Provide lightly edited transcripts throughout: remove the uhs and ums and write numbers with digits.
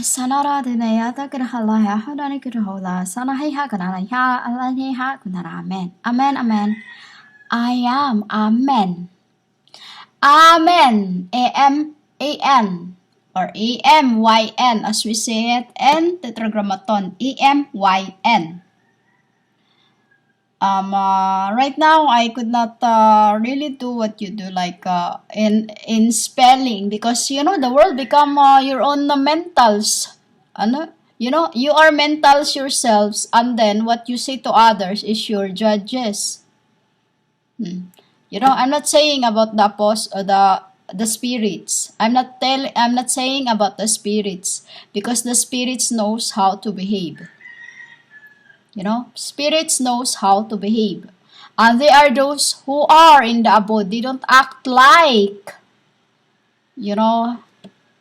Sanara de Nayata Grahalaya, Hadani Grahola, Sanahiha Ganaya, Alaniha Gunara, Amen. Amen, Amen. I am, Amen. Amen. A-M-A-N or A-M-Y-N as we say it, and tetragrammaton, A-M-Y-N. Right now I could not really do what you do, like in spelling, because the world become your own mentals. You are mentals yourselves, and then what you say to others is your judges. I'm not saying about the spirits. I'm not saying about the spirits, because the spirits knows how to behave. Spirits knows how to behave. And they are those who are in the abode. They don't act like,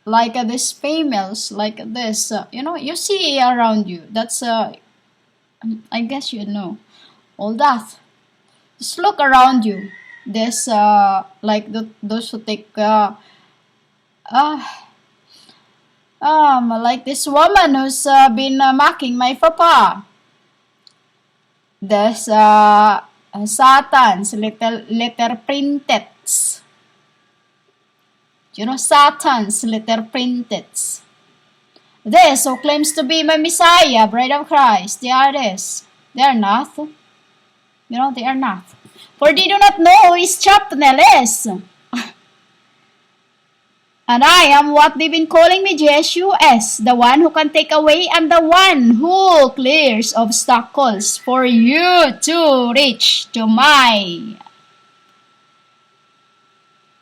like these females, like this. You see around you. That's, I guess all that. Just look around you. There's, like those who take, like this woman who's been mocking my papa. There's Satan's letter printed. Satan's letter printed. This who claims to be my Messiah, bride of Christ, they are this. They are not. They are not. For they do not know who his chapnel is. And I am what they've been calling me, Jesus, the one who can take away and the one who clears obstacles for you to reach to my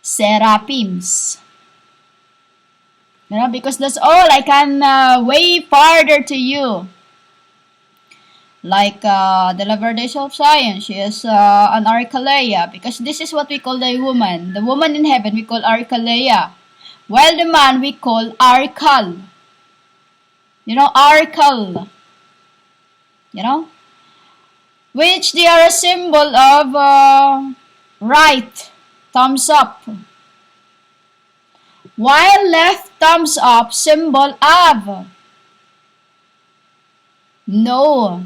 seraphims. Because that's all I can way farther to you. Like the Laverdation of Science, she is an Archelaia, because this is what we call the woman. The woman in heaven we call Archelaia. While the man we call Archal. Archal. Which they are a symbol of right, thumbs up. While left thumbs up, symbol of no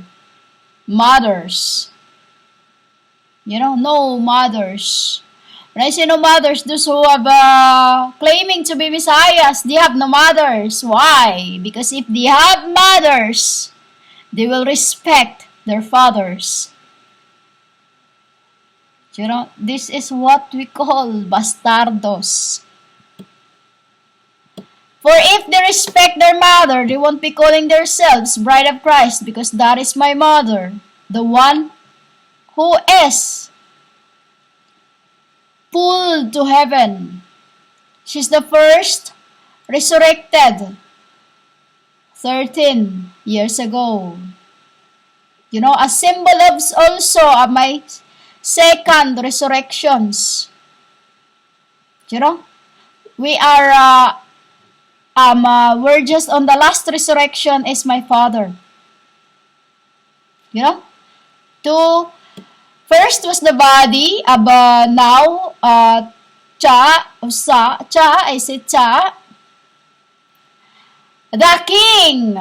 mothers. No mothers. When I say no mothers, those who have claiming to be messiahs, they have no mothers. Why? Because if they have mothers, they will respect their fathers. This is what we call bastardos. For if they respect their mother, they won't be calling themselves bride of Christ, because that is my mother, the one who is pulled to heaven. She's the first resurrected 13 years ago. A symbol of also of my second resurrections. We are we're just on the last resurrection is my father. First was the body, now, I say Cha, the king,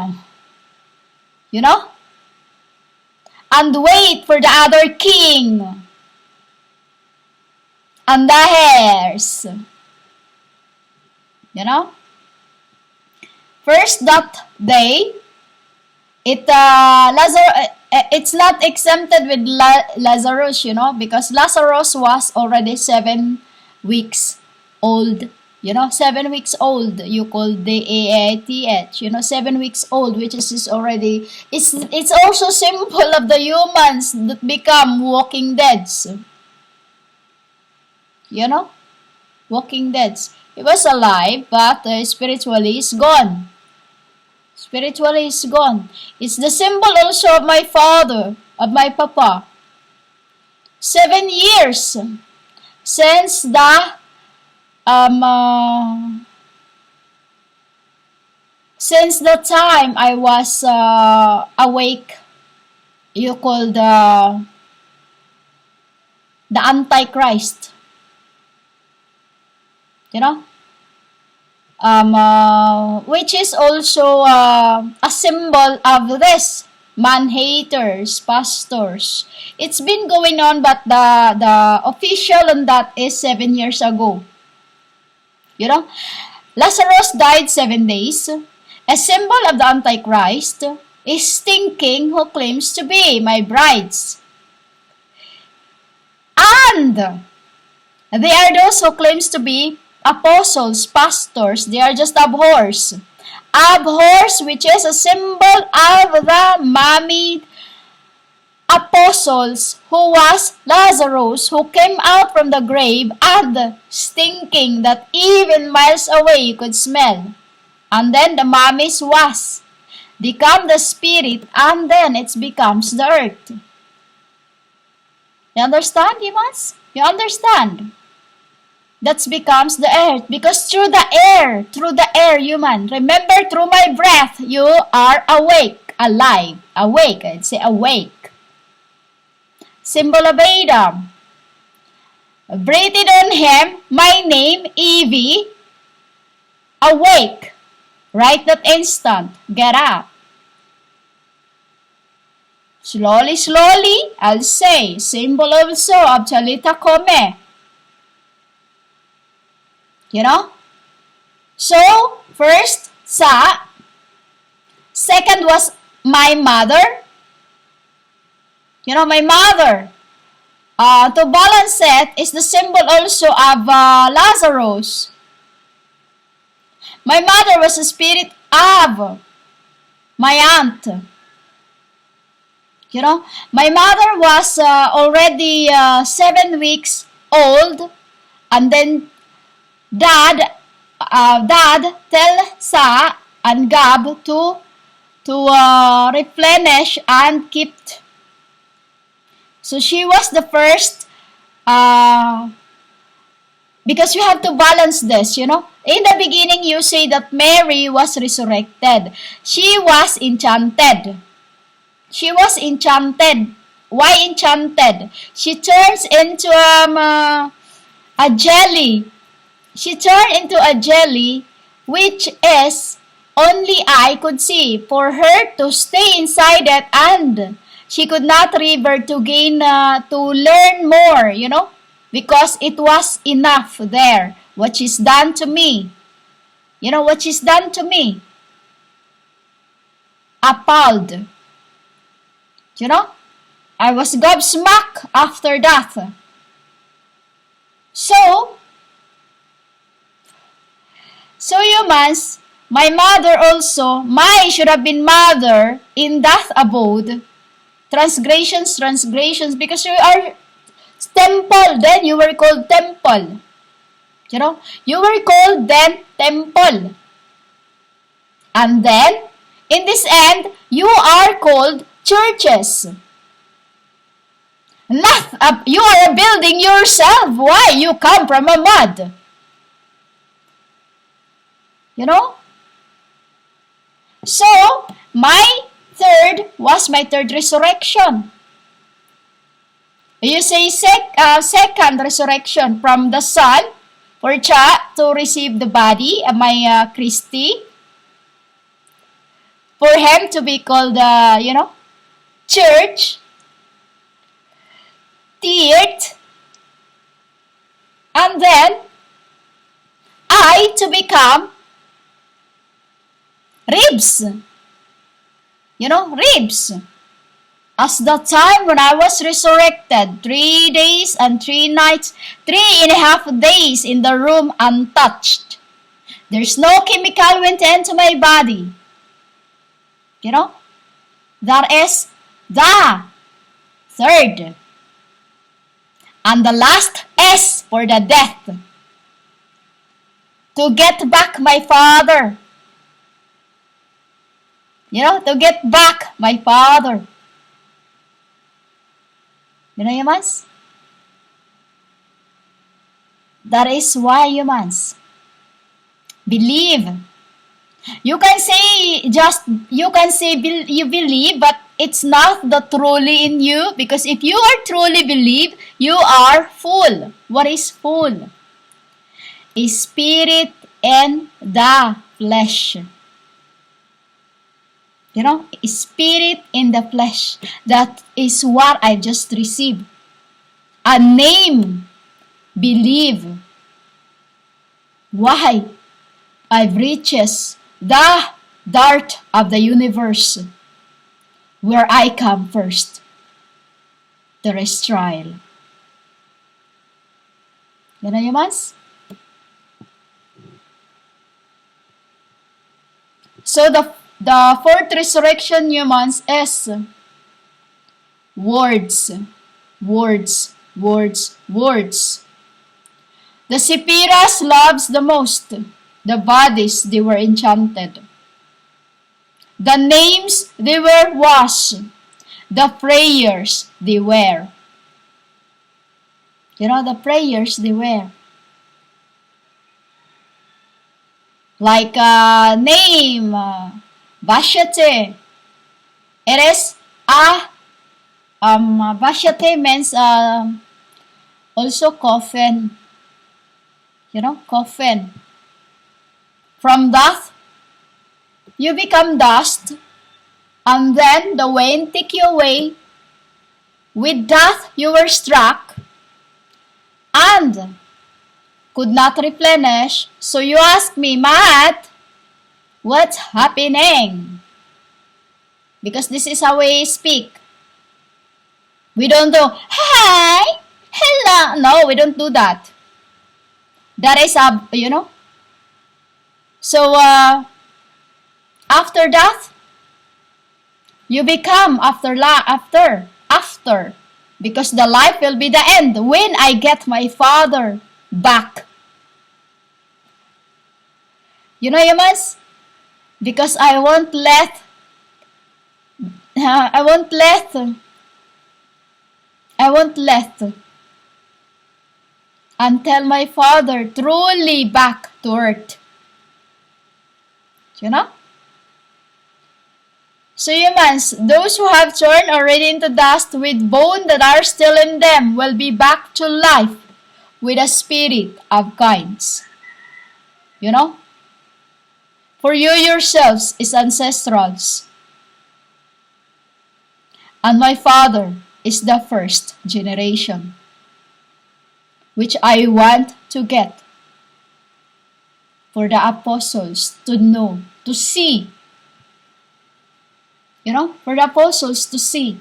and wait for the other king, and the hairs, First that day, it's not exempted with Lazarus, because Lazarus was already 7 weeks old. 7 weeks old, you call the AATH, 7 weeks old, which is already, it's also symbol of the humans that become walking deads. Walking deads. He was alive, but spiritually is gone. Spiritually is gone. It's the symbol also of my father, of my papa. 7 years since the since the time I was awake, you call the Antichrist. which is also a symbol of this man-haters, pastors. It's been going on, but the official on that is 7 years ago. You know, Lazarus died 7 days. A symbol of the Antichrist is stinking who claims to be my brides. And they are those who claims to be apostles, pastors. They are just abhors. Abhors, which is a symbol of the mummied apostles, who was Lazarus, who came out from the grave and stinking that even miles away you could smell. And then the mummies was become the spirit, and then it becomes the earth. You understand, humans? You understand? That becomes the earth, because through the air, human. Remember, through my breath, you are awake, alive, awake. I'd say awake. Symbol of Adam. Breathed on him, my name, Evie, awake. Right that instant, get up. Slowly, I'll say, symbol also of Chalita Come. You know? So, first, Sa. Second was my mother. You know, my mother. To balance it is the symbol also of Lazarus. My mother was the spirit of my aunt. You know, my mother was already 7 weeks old, and then Dad tell Sa and Gab to replenish and keep. So she was the first, because you have to balance this, you know. In the beginning, you say that Mary was resurrected. She was enchanted. She was enchanted. Why enchanted? She turns into a jelly. She turned into a jelly, which is only I could see. For her to stay inside it, and she could not revert to gain, to learn more, you know, because it was enough there. What she's done to me. You know what she's done to me? Appalled. You know? I was gobsmacked after that. So humans, my mother also, should have been mother in that abode. Transgressions, because you are temple, then you were called temple. You know, you were called then temple. And then, in this end, you are called churches. You are building yourself. Why? You come from a mud. You know? So, my third resurrection. You say second resurrection from the sun, for Cha to receive the body of my Christy, for him to be called, church, teeth, and then I to become ribs. You know, ribs. As the time when I was resurrected, 3 days and 3 nights, 3.5 days in the room untouched. There's no chemical went into my body. You know, that is the third. And the last S for the death. To get back my father. You know, to get back my father. You know, humans? That is why, humans, believe. You can say you believe, but it's not the truly in you, because if you are truly believe, you are full. What is full? A spirit in the flesh. You know, spirit in the flesh. That is what I just received. A name, believe. Why? I've reached the dart of the universe, where I come first. There is trial. Yan na yun, mas? So the fourth resurrection, humans, is words. Words. Words. Words. The Sepiras loves the most. The bodies, they were enchanted. The names, they were washed. The prayers, they were. You know, the prayers, they were. Like name, Vashyate. It is Vashyate means also coffin. You know, coffin. From death, you become dust, and then the wind take you away. With death, you were struck, and could not replenish. So you ask me, Matt, what's happening? Because this is how we speak. We don't do, hi, hello. No, we don't do that. That is, you know. So, after death, you become after. Because the life will be the end when I get my Father back. You know, Yamas? Because I won't let until my Father truly back to earth. You know? So humans, those who have turned already into dust with bone that are still in them will be back to life with a spirit of kinds. You know? For you yourselves is ancestrals. And my Father is the first generation, which I want to get for the apostles to know, to see. You know, for the apostles to see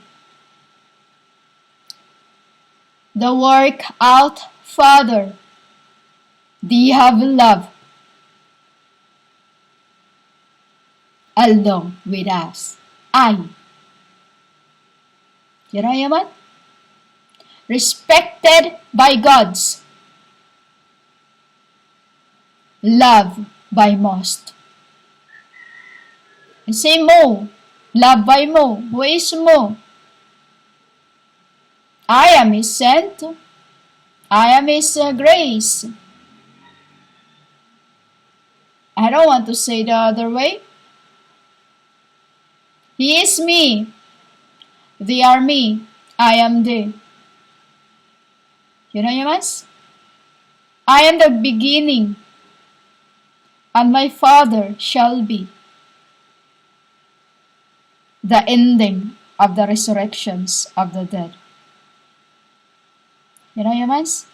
the work out, Father, they have love along with us. You know, Yaman? Respected by gods, loved by most. And say Mo, loved by Mo. Who is Mo? I am his saint. I am his grace. I don't want to say the other way. He is me. They are me. I am they. You know, Yamas? I am the beginning, and my Father shall be the ending of the resurrections of the dead. You know, Yamas?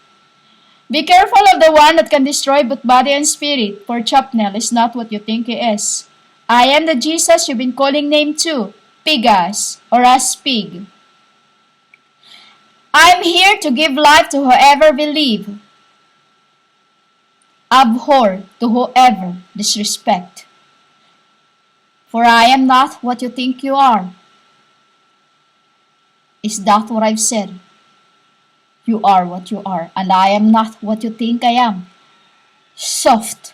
Be careful of the one that can destroy both body and spirit, for Chapnel is not what you think he is. I am the Jesus you've been calling name too, Pigas, or as pig. I'm here to give life to whoever believe. Abhor to whoever disrespect. For I am not what you think you are. Is that what I've said? You are what you are, and I am not what you think I am. Soft.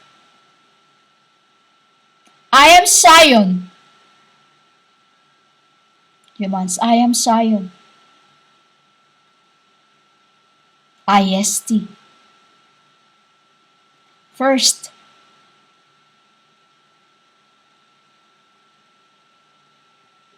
I am Zion. Humans, I am Zion. IST. First,